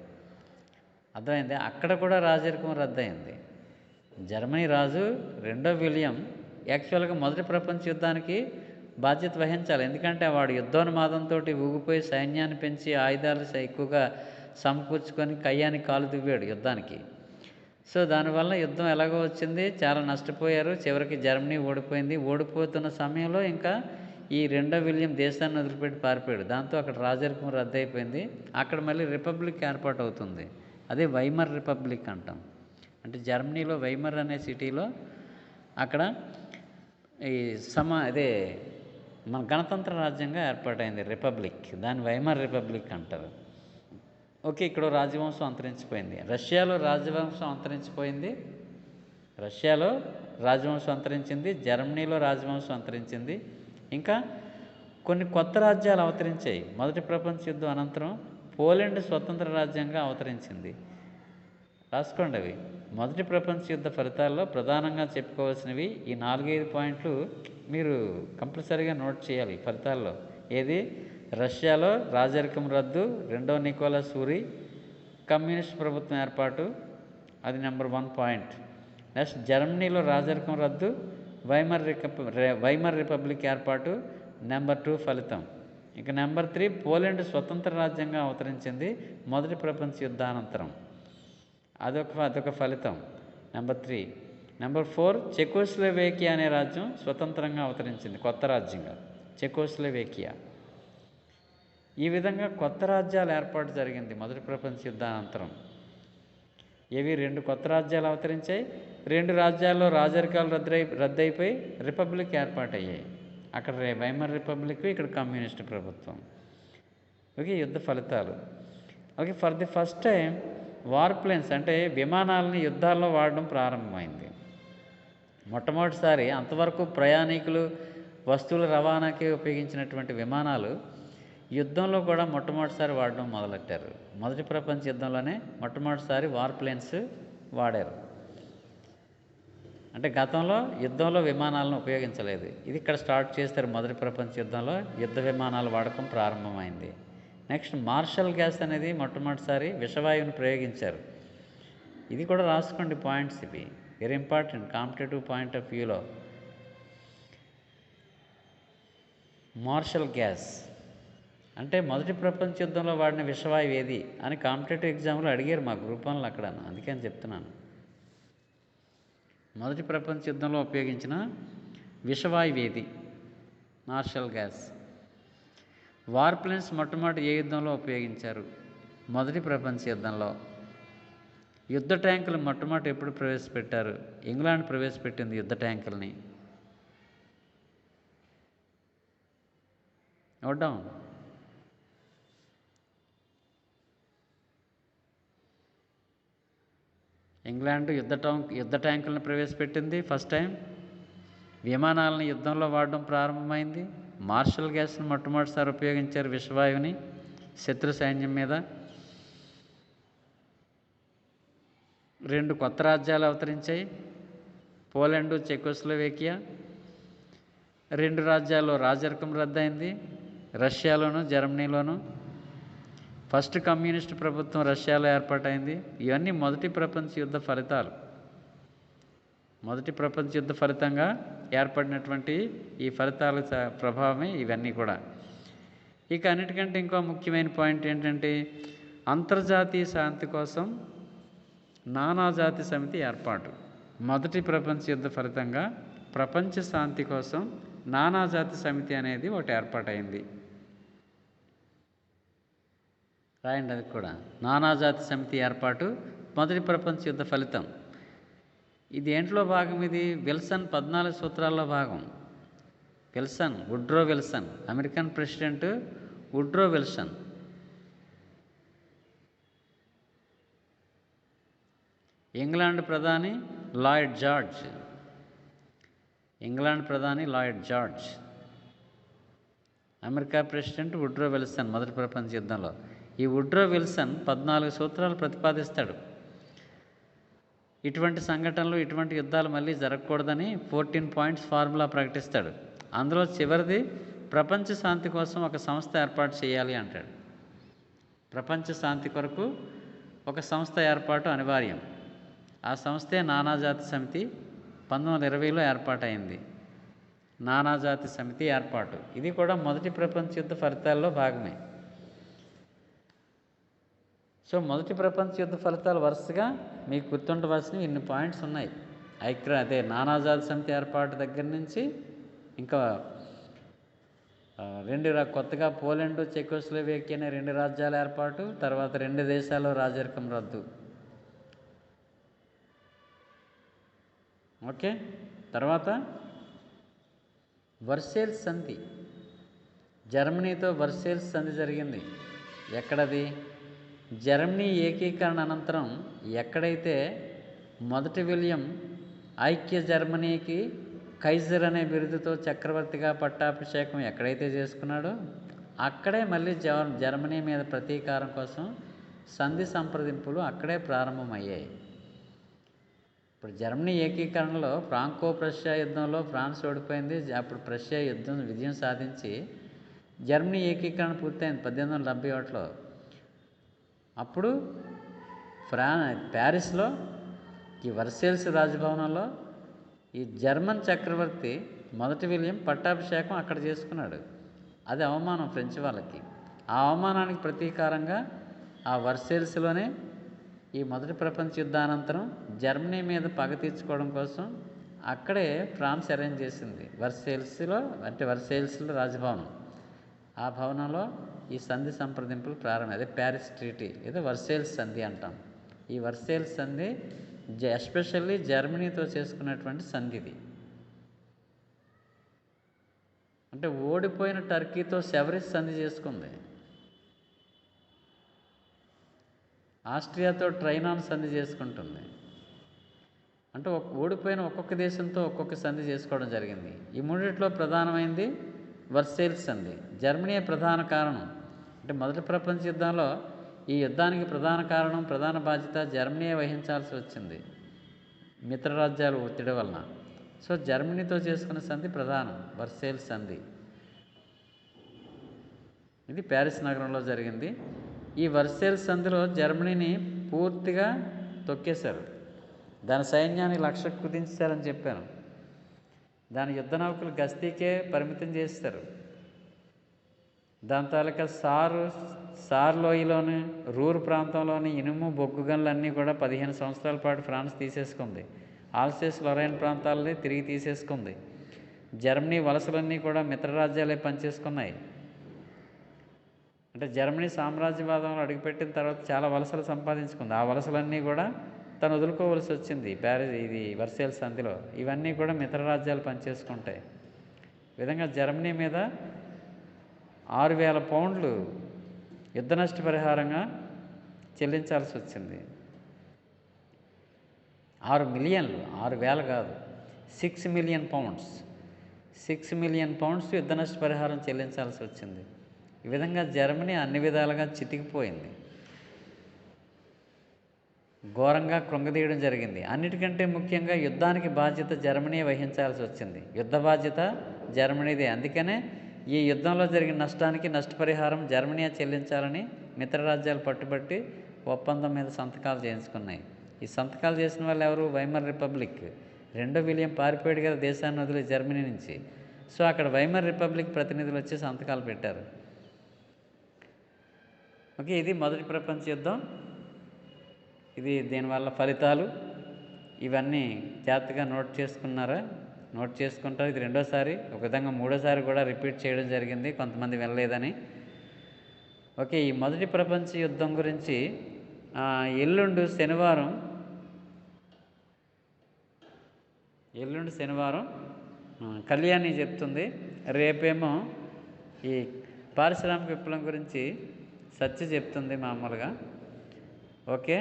అర్థమైంది? అక్కడ కూడా రాజరికం రద్దయింది. జర్మనీ రాజు రెండో విలియం యాక్చువల్గా మొదటి ప్రపంచ యుద్ధానికి బాధ్యత వహించాలి. ఎందుకంటే వాడు యుద్ధోన్మాదంతో ఊగిపోయి సైన్యాన్ని పెంచి ఆయుధాలు ఎక్కువగా సమకూర్చుకొని కయ్యానికి కాలు దువ్వాడు యుద్ధానికి. సో దానివల్ల యుద్ధం ఎలాగో వచ్చింది, చాలా నష్టపోయారు. చివరికి జర్మనీ ఓడిపోయింది. ఓడిపోతున్న సమయంలో ఇంకా ఈ రెండో విలియం దేశాన్ని వదిలిపెట్టి పారిపోయాడు. దాంతో అక్కడ రాజరికం రద్దయిపోయింది. అక్కడ మళ్ళీ రిపబ్లిక్ ఏర్పాటు అవుతుంది. అదే వైమర్ రిపబ్లిక్ అంటాం. అంటే జర్మనీలో వైమర్ అనే సిటీలో అక్కడ ఈ అదే మన గణతంత్ర రాజ్యంగా ఏర్పాటైంది రిపబ్లిక్. దాన్ని వైమర్ రిపబ్లిక్ అంటారు. ఓకే, ఇక్కడ రాజవంశం అంతరించిపోయింది. రష్యాలో రాజవంశం అంతరించింది. జర్మనీలో రాజవంశం అంతరించింది. ఇంకా కొన్ని కొత్త రాజ్యాలు అవతరించాయి. మొదటి ప్రపంచ యుద్ధం అనంతరం పోలాండ్ స్వతంత్ర రాజ్యంగా అవతరించింది. రాసుకోండి అవి. మొదటి ప్రపంచ యుద్ధ ఫలితాల్లో ప్రధానంగా చెప్పుకోవాల్సినవి ఈ 4-5 పాయింట్లు మీరు కంపల్సరీగా నోట్ చేయాలి ఫలితాల్లో. ఏది? రష్యాలో రాజరికం రద్దు, రెండో నికోలస్ ఊరి, కమ్యూనిస్ట్ ప్రభుత్వం ఏర్పాటు, అది నెంబర్ 1 పాయింట్. నెక్స్ట్ జర్మనీలో రాజరికం రద్దు, వైమర్ రిపబ్లిక్ ఏర్పాటు, నెంబర్ 2 ఫలితం. ఇక నెంబర్ 3 పోలాండ్ స్వతంత్ర రాజ్యంగా అవతరించింది మొదటి ప్రపంచ యుద్ధానంతరం, అదొక ఫలితం నెంబర్ 3. నెంబర్ 4 చెకోస్లోవేకియా అనే రాజ్యం స్వతంత్రంగా అవతరించింది, కొత్త రాజ్యంగా చెకోస్లోవేకియా. ఈ విధంగా కొత్త రాజ్యాల ఏర్పాటు జరిగింది మొదటి ప్రపంచ యుద్ధానంతరం. ఇవి 2 కొత్త రాజ్యాలు అవతరించాయి. 2 రాజ్యాల్లో రాజరికాలు రద్దయిపోయి రిపబ్లిక్ ఏర్పాటయ్యాయి. అక్కడ వైమర్ రిపబ్లిక్, ఇక్కడ కమ్యూనిస్ట్ ప్రభుత్వం. ఓకే, యుద్ధ ఫలితాలు. Okay, for the first time war planes అంటే విమానాలని యుద్ధాల్లో వాడడం ప్రారంభమైంది. మొట్టమొదటిసారి అంతవరకు ప్రయాణికులు వస్తువుల రవాణాకి ఉపయోగించినటువంటి విమానాలు యుద్ధంలో కూడా మొట్టమొదటిసారి వాడడం మొదలెట్టారు. మొదటి ప్రపంచ యుద్ధంలోనే మొట్టమొదటిసారి వార్ ప్లేన్స్ వాడారు. అంటే గతంలో యుద్ధంలో విమానాలను ఉపయోగించలేదు. ఇది ఇక్కడ స్టార్ట్ చేస్తారు. మొదటి ప్రపంచ యుద్ధంలో యుద్ధ విమానాల వాడకం ప్రారంభమైంది. నెక్స్ట్ మార్షల్ గ్యాస్ అనేది మొట్టమొదటిసారి విషవాయువుని ప్రయోగించారు. ఇది కూడా రాసుకోండి పాయింట్స్, ఇవి very important competitive point of వ్యూలో. మార్షల్ గ్యాస్ అంటే మొదటి ప్రపంచ యుద్ధంలో వాడిన విషవాయువు ఏది అని కాంపిటేటివ్ ఎగ్జామ్లో అడిగారు మా గ్రూప్ 1లో అక్కడ, అందుకని చెప్తున్నాను. మొదటి ప్రపంచ యుద్ధంలో ఉపయోగించిన విషవాయువు ఏది? Martial gas. వార్ ప్లేన్స్ మొట్టమొదటి ఏ యుద్ధంలో ఉపయోగించారు? మొదటి ప్రపంచ యుద్ధంలో. యుద్ధ ట్యాంకులు మొట్టమొదటి ఎప్పుడు ప్రవేశపెట్టారు? ఇంగ్లాండ్ ప్రవేశపెట్టింది యుద్ధ ట్యాంకుల్ని. Note down. ఇంగ్లాండ్ యుద్ధ ట్యాంకులను ప్రవేశపెట్టింది ఫస్ట్ టైం. విమానాలను యుద్ధంలో వాడడం ప్రారంభమైంది. మార్షల్ గ్యాస్ను మొట్టమొదటిసారి ఉపయోగించారు విషవాయువుని శత్రు సైన్యం మీద. 2 కొత్త రాజ్యాలు అవతరించాయి, పోలాండ్, చెకోస్లోవేకియా. 2 రాజ్యాల్లో రాజరికం రద్దయింది, రష్యాలోను జర్మనీలోను. ఫస్ట్ కమ్యూనిస్ట్ ప్రభుత్వం రష్యాలో ఏర్పాటైంది. ఇవన్నీ మొదటి ప్రపంచ యుద్ధ ఫలితాలు. మొదటి ప్రపంచ యుద్ధ ఫలితంగా ఏర్పడినటువంటి ఈ ఫలితాల ప్రభావమే ఇవన్నీ కూడా. ఇక అన్నిటికంటే ఇంకో ముఖ్యమైన పాయింట్ ఏంటంటే అంతర్జాతీయ శాంతి కోసం నానాజాతి సమితి ఏర్పాటు. మొదటి ప్రపంచ యుద్ధ ఫలితంగా ప్రపంచ శాంతి కోసం నానాజాతి సమితి అనేది ఒకటి ఏర్పాటైంది. రాయండి అది కూడా. నానాజాతి సమితి ఏర్పాటు మొదటి ప్రపంచ యుద్ధ ఫలితం. ఇది ఏంట్లో భాగం? ఇది విల్సన్ 14 సూత్రాల్లో భాగం. Woodrow Wilson, American president Woodrow Wilson. England ప్రధాని Lloyd George. America president Woodrow Wilson మొదటి ప్రపంచ యుద్ధంలో. ఈ వుడ్రో విల్సన్ 14 సూత్రాలు ప్రతిపాదిస్తాడు. ఇటువంటి సంఘటనలు, ఇటువంటి యుద్ధాలు మళ్ళీ జరగకూడదని 14 పాయింట్స్ ఫార్ములా ప్రకటిస్తాడు. అందులో చివరిది ప్రపంచ శాంతి కోసం ఒక సంస్థ ఏర్పాటు చేయాలి అంటాడు. ప్రపంచ శాంతి కొరకు ఒక సంస్థ ఏర్పాటు అనివార్యం. ఆ సంస్థే నానాజాతి సమితి 1920లో ఏర్పాటైంది. నానాజాతి సమితి ఏర్పాటు ఇది కూడా మొదటి ప్రపంచ యుద్ధ ఫలితాల్లో భాగమే. సో మొదటి ప్రపంచ యుద్ధ ఫలితాలు వరుసగా మీకు గుర్తుండవలసినవి ఇన్ని పాయింట్స్ ఉన్నాయి. అదే నానాజాతి సమితి ఏర్పాటు దగ్గర నుంచి ఇంకా కొత్తగా పోలాండ్, చెకోస్లోవేకియా అనే 2 రాజ్యాల ఏర్పాటు, తర్వాత 2 దేశాల్లో రాజరికం రద్దు. ఓకే. తర్వాత వర్సేల్స్ సంధి, జర్మనీతో వర్సేల్స్ సంధి జరిగింది. ఎక్కడది? జర్మనీ ఏకీకరణ అనంతరం ఎక్కడైతే మొదటి విలియం ఐక్య జర్మనీకి కైజర్ అనే బిరుదుతో చక్రవర్తిగా పట్టాభిషేకం ఎక్కడైతే చేసుకున్నాడో అక్కడే మళ్ళీ జర్మనీ మీద ప్రతీకారం కోసం సంధి సంప్రదింపులు అక్కడే ప్రారంభమయ్యాయి. ఇప్పుడు జర్మనీ ఏకీకరణలో ఫ్రాంకో ప్రష్యా యుద్ధంలో ఫ్రాన్స్ ఓడిపోయింది. అప్పుడు ప్రష్యా విజయం సాధించి జర్మనీ ఏకీకరణ పూర్తయింది 1871లో. అప్పుడు ప్యారిస్లో ఈ వర్సేల్స్ రాజభవనంలో ఈ జర్మన్ చక్రవర్తి మొదటి విలియం పట్టాభిషేకం అక్కడ చేసుకున్నాడు. అది అవమానం ఫ్రెంచ్ వాళ్ళకి. ఆ అవమానానికి ప్రతీకారంగా ఆ వర్సేల్స్లోనే ఈ మొదటి ప్రపంచ యుద్ధానంతరం జర్మనీ మీద పగ తీర్చుకోవడం కోసం అక్కడే ఫ్రాన్స్ అరేంజ్ చేసింది. వర్సేల్స్లో రాజభవనం. ఆ భవనంలో ఈ సంధి సంప్రదింపులు అదే ప్యారిస్ ట్రీటీ, ఏదో వర్సేల్స్ సంధి అంటాం. ఈ వర్సేల్స్ సంధి ఎస్పెషల్లీ జర్మనీతో చేసుకున్నటువంటి సంధిది. అంటే ఓడిపోయిన టర్కీతో సెవరిస్ సంధి చేసుకుంది. ఆస్ట్రియాతో ట్రైనాన్ సంధి చేసుకుంటుంది. అంటే ఓడిపోయిన ఒక్కొక్క దేశంతో ఒక్కొక్క సంధి చేసుకోవడం జరిగింది. ఈ మూడిట్లో ప్రధానమైంది వర్సేల్స్ సంధి. జర్మనీ ప్రధాన కారణం. అంటే మొదటి ప్రపంచ యుద్ధంలో ఈ యుద్ధానికి ప్రధాన బాధ్యత జర్మనీ వహించాల్సి వచ్చింది మిత్రరాజ్యాలు ఒత్తిడి వలన. సో జర్మనీతో చేసుకున్న సంధి ప్రధానం వర్సేల్స్ సంధి. ఇది ప్యారిస్ నగరంలో జరిగింది. ఈ వర్సేల్స్ సంధిలో జర్మనీని పూర్తిగా తొక్కేశారు. దాని సైన్యాన్ని 1,00,000 కుదించారని చెప్పాను. దాని యుద్ధ నౌకలు గస్తీకే పరిమితం చేస్తారు. దాని తాలూకా సార్ లోయలోని రూర్ ప్రాంతంలోని ఇనుము బొగ్గు గనులన్నీ కూడా 15 సంవత్సరాల పాటు ఫ్రాన్స్ తీసేసుకుంది. ఆల్సేస్ లొరైన్ ప్రాంతాలని తిరిగి తీసేసుకుంది. జర్మనీ వలసలన్నీ కూడా మిత్రరాజ్యాలే పనిచేసుకున్నాయి. అంటే జర్మనీ సామ్రాజ్యవాదంలో అడుగుపెట్టిన తర్వాత చాలా వలసలు సంపాదించుకుంది. ఆ వలసలన్నీ కూడా తను వదులుకోవలసి వచ్చింది వర్సేల్స్ సంధిలో. ఇవన్నీ కూడా మిత్రరాజ్యాలు పనిచేసుకుంటాయి. ఈ విధంగా జర్మనీ మీద 6,000 పౌండ్లు యుద్ధ నష్టపరిహారంగా చెల్లించాల్సి వచ్చింది. 6 మిలియన్లు, 6,000 కాదు, 6 మిలియన్ పౌండ్స్. 6 మిలియన్ పౌండ్స్ యుద్ధ నష్టపరిహారం చెల్లించాల్సి వచ్చింది. ఈ విధంగా జర్మనీ అన్ని విధాలుగా చితికిపోయింది. ఘోరంగా కృంగదీయడం జరిగింది. అన్నిటికంటే ముఖ్యంగా యుద్ధానికి బాధ్యత జర్మనీ వహించాల్సి వచ్చింది. యుద్ధ బాధ్యత జర్మనీదే. అందుకనే ఈ యుద్ధంలో జరిగిన నష్టానికి నష్టపరిహారం జర్మనీ చెల్లించాలని మిత్రరాజ్యాలు పట్టుబట్టి ఒప్పందం మీద సంతకాలు చేయించుకున్నాయి. ఈ సంతకాలు చేసిన వాళ్ళు ఎవరు? Weimar republic. 2వ విలియం పారిపోయాడు కదా దేశాన్ని వదిలి జర్మనీ నుంచి. సో అక్కడ వైమర్ రిపబ్లిక్ ప్రతినిధులు వచ్చి సంతకాలు పెట్టారు. ఓకే, ఇది మొదటి ప్రపంచ యుద్ధం. ఇది దీనివల్ల ఫలితాలు ఇవన్నీ జాగ్రత్తగా నోట్ చేసుకున్నారా? నోట్ చేసుకుంటారు. ఇది రెండోసారి, ఒక విధంగా మూడోసారి కూడా రిపీట్ చేయడం జరిగింది, కొంతమంది వినలేదని. ఓకే, ఈ మొదటి ప్రపంచ యుద్ధం గురించి ఎల్లుండి శనివారం కళ్యాణి చెప్తుంది. రేపేమో ఈ పారిశ్రామిక విప్లవం గురించి సత్య చెప్తుంది మామూలుగా. Okay,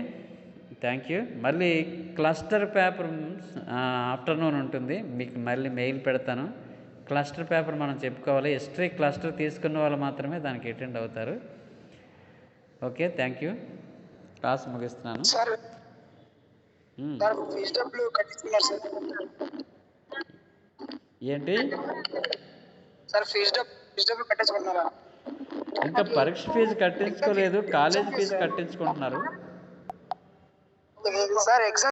thank you. మళ్ళీ క్లస్టర్ పేపర్ ఆఫ్టర్నూన్ ఉంటుంది, మీకు మళ్ళీ మెయిల్ పెడతాను. క్లస్టర్ పేపర్ మనం చెప్పుకోవాలి. హిస్టరీ క్లస్టర్ తీసుకున్న వాళ్ళు మాత్రమే దానికి అటెండ్ అవుతారు. Okay, thank you. క్లాస్ ముగిస్తున్నాను. సార్ ఫీజు డబ్బులు కట్టించుకున్నారు సార్. ఏంటి సార్ ఫీజు డబ్బులు కట్టించుకుంటున్నారా? ఇంకా పరీక్ష ఫీజు కట్టించుకోలేదు, కాలేజ్ ఫీజు కట్టించుకుంటున్నారు. Sir exam